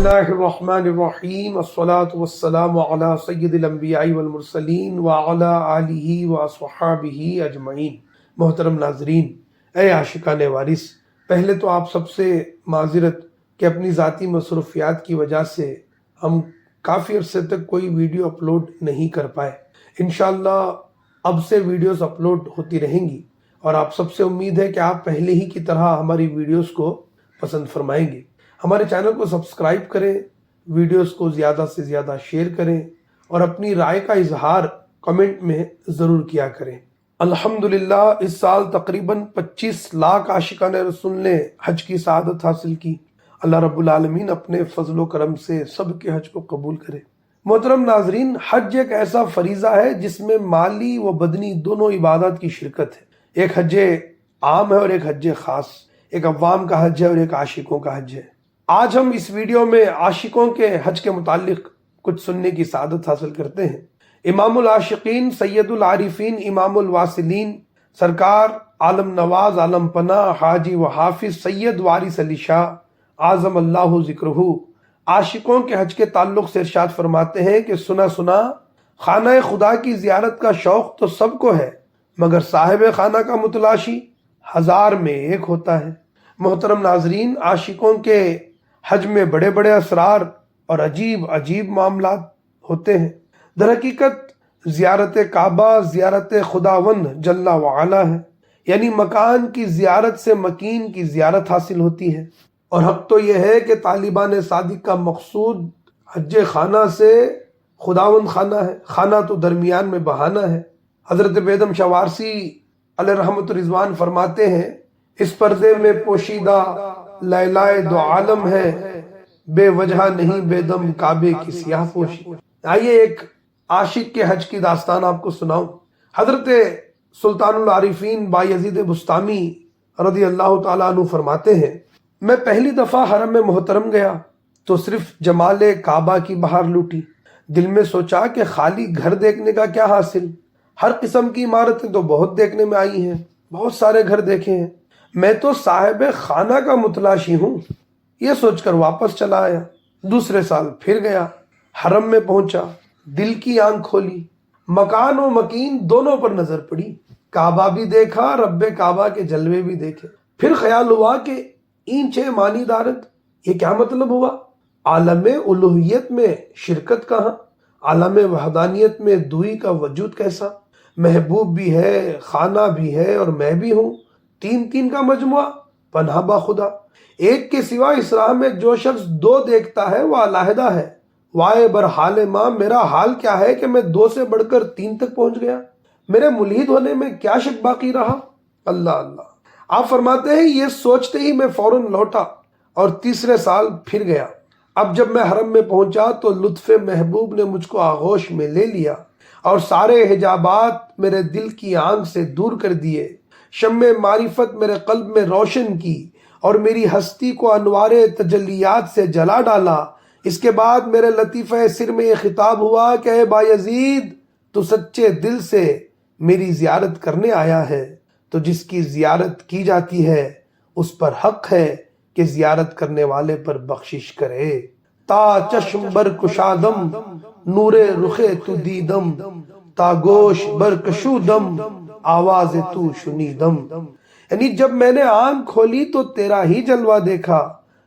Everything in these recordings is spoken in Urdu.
اللہ الرحمن الرحیم الصلاة والسلام علی سید الانبیاء والمرسلین وعلی آلہ واصحابہ اجمعین۔ محترم ناظرین، اے عاشقان وارث، پہلے تو آپ سب سے معذرت کہ اپنی ذاتی مصروفیات کی وجہ سے ہم کافی عرصے تک کوئی ویڈیو اپلوڈ نہیں کر پائے۔ انشاءاللہ اب سے ویڈیوز اپلوڈ ہوتی رہیں گی اور آپ سب سے امید ہے کہ آپ پہلے ہی کی طرح ہماری ویڈیوز کو پسند فرمائیں گے۔ ہمارے چینل کو سبسکرائب کریں، ویڈیوز کو زیادہ سے زیادہ شیئر کریں اور اپنی رائے کا اظہار کمنٹ میں ضرور کیا کریں۔ الحمدللہ اس سال تقریباً 25 لاکھ عاشقان رسول نے حج کی سعادت حاصل کی۔ اللہ رب العالمین اپنے فضل و کرم سے سب کے حج کو قبول کرے۔ محترم ناظرین، حج ایک ایسا فریضہ ہے جس میں مالی و بدنی دونوں عبادات کی شرکت ہے۔ ایک حج عام ہے اور ایک حج خاص، ایک عوام کا حج ہے اور ایک عاشقوں کا حج ہے۔ آج ہم اس ویڈیو میں عاشقوں کے حج کے متعلق کچھ سننے کی سعادت حاصل کرتے ہیں۔ امام العاشقین، سید العارفین، امام الواصلین، سرکار عالم نواز، عالم پناہ، حاجی و حافظ سید وارث علی شاہ اعظم اللہ ذکرہ عاشقوں کے حج کے تعلق سے ارشاد فرماتے ہیں کہ سنا خانہ خدا کی زیارت کا شوق تو سب کو ہے، مگر صاحب خانہ کا متلاشی 1000 میں ایک ہوتا ہے۔ محترم ناظرین، عاشقوں کے حج میں بڑے بڑے اسرار اور عجیب معاملات ہوتے ہیں۔ در حقیقت زیارت کعبہ زیارت خداوند جل وعلا ہے، یعنی مکان کی زیارت سے مکین کی زیارت حاصل ہوتی ہے۔ اور حق تو یہ ہے کہ طالبان صادق کا مقصود حج خانہ سے خداوند خانہ ہے، خانہ تو درمیان میں بہانہ ہے۔ حضرت بیدم شاہ وارسی علیہ رحمت رضوان فرماتے ہیں، اس پردے میں پوشیدہ لیلائے دو عالم ہے، بے وجہ نہیں بیدم کعبے کی سیاہ پوشی۔ آئیے ایک عاشق کے حج کی داستان آپ کو سناؤں۔ حضرت سلطان العارفین بایزید بسطامی رضی اللہ تعالیٰ عنہ فرماتے ہیں، میں پہلی دفعہ حرم محترم گیا تو صرف جمال کعبہ کی بہار لوٹی۔ دل میں سوچا کہ خالی گھر دیکھنے کا کیا حاصل، ہر قسم کی عمارتیں تو بہت دیکھنے میں آئی ہیں، بہت سارے گھر دیکھے ہیں، میں تو صاحب خانہ کا متلاشی ہوں۔ یہ سوچ کر واپس چلا آیا۔ دوسرے سال پھر گیا، حرم میں پہنچا، دل کی آنکھ کھولی، مکان و مکین دونوں پر نظر پڑی، کعبہ بھی دیکھا، رب کعبہ کے جلوے بھی دیکھے۔ پھر خیال ہوا کہ اینچے مانی دارت، یہ کیا مطلب ہوا؟ عالم الوہیت میں شرکت کہاں، عالم وحدانیت میں دوئی کا وجود کیسا؟ محبوب بھی ہے، خانہ بھی ہے اور میں بھی ہوں، تین کا مجموعہ، پناہ با خدا۔ ایک کے سوا اس راہ میں جو شخص 2 دیکھتا ہے وہ علیحدہ ہے۔ وائے برحال ماں، میرا حال کیا ہے کہ میں 2 سے بڑھ کر 3 تک پہنچ گیا، میرے ملحد ہونے میں کیا شک باقی رہا؟ اللہ۔ آپ فرماتے ہیں یہ سوچتے ہی میں فوراً لوٹا اور تیسرے سال پھر گیا۔ اب جب میں حرم میں پہنچا تو لطف محبوب نے مجھ کو آغوش میں لے لیا اور سارے حجابات میرے دل کی آنکھ سے دور کر دیے، شمع معرفت میرے قلب میں روشن کی اور میری ہستی کو انوار تجلیات سے جلا ڈالا۔ اس کے بعد میرے لطیفہ سر میں یہ خطاب ہوا کہ اے بایزید، تو سچے دل سے میری زیارت کرنے آیا ہے، تو جس کی زیارت کی جاتی ہے اس پر حق ہے کہ زیارت کرنے والے پر بخشش کرے۔ تا چشم بر کشادم نور رخ تو دیدم، تا گوش بر کشودم آواز تو شنیدم۔ یعنی جب میں نے آنکھ کھولی تو تیرا ہی جلوہ دیکھا،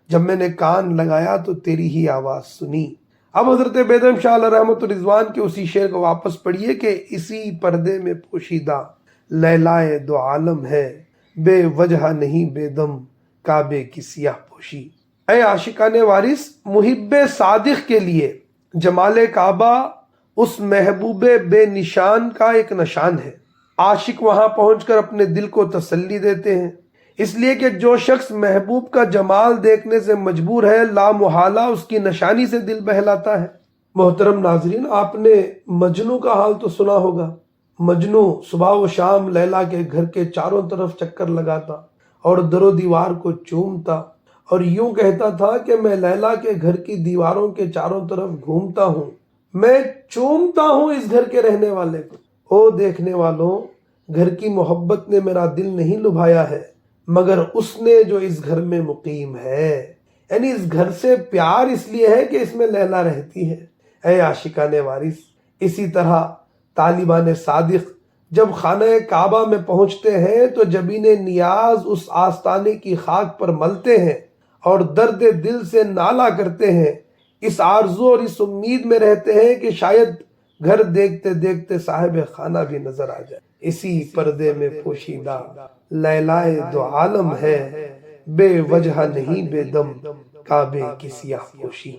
جب میں نے کان لگایا تو تیری ہی آواز سنی۔ اب حضرت بیدم شاہ علیہ رحمت رضوان کے اسی شعر کو واپس پڑھیے کہ اسی پردے میں پوشیدہ لیلائے دو عالم ہے، بے وجہ نہیں بیدم کعبے کی سیاہ پوشی۔ اے عاشقان وارث، محب صادق کے لیے جمال کعبہ اس محبوب بے نشان کا ایک نشان ہے۔ عاشق وہاں پہنچ کر اپنے دل کو تسلی دیتے ہیں، اس لیے کہ جو شخص محبوب کا جمال دیکھنے سے مجبور ہے، لا محالہ اس کی نشانی سے دل بہلاتا ہے۔ محترم ناظرین، آپ نے مجنو کا حال تو سنا ہوگا۔ مجنو صبح و شام لیلا کے گھر کے چاروں طرف چکر لگاتا اور در و دیوار کو چومتا اور یوں کہتا تھا کہ میں لیلا کے گھر کی دیواروں کے چاروں طرف گھومتا ہوں، میں چومتا ہوں اس گھر کے رہنے والے کو۔ او دیکھنے والوں، گھر کی محبت نے میرا دل نہیں لبھایا ہے، مگر اس نے جو اس گھر میں مقیم ہے۔ یعنی اس گھر سے پیار اس لیے ہے کہ اس میں لیلا رہتی ہے۔ اے عاشقان وارث، اسی طرح طالبان صادق جب خانہ کعبہ میں پہنچتے ہیں تو جبین نیاز اس آستانے کی خاک پر ملتے ہیں اور درد دل سے نالہ کرتے ہیں، اس آرزو اور اس امید میں رہتے ہیں کہ شاید گھر دیکھتے دیکھتے صاحب خانہ بھی نظر آ جائے۔ اسی پردے میں پوشیدہ لیلائے دو عالم ہے، بے وجہ نہیں بے دم کعبے کی سیاہ پوشی۔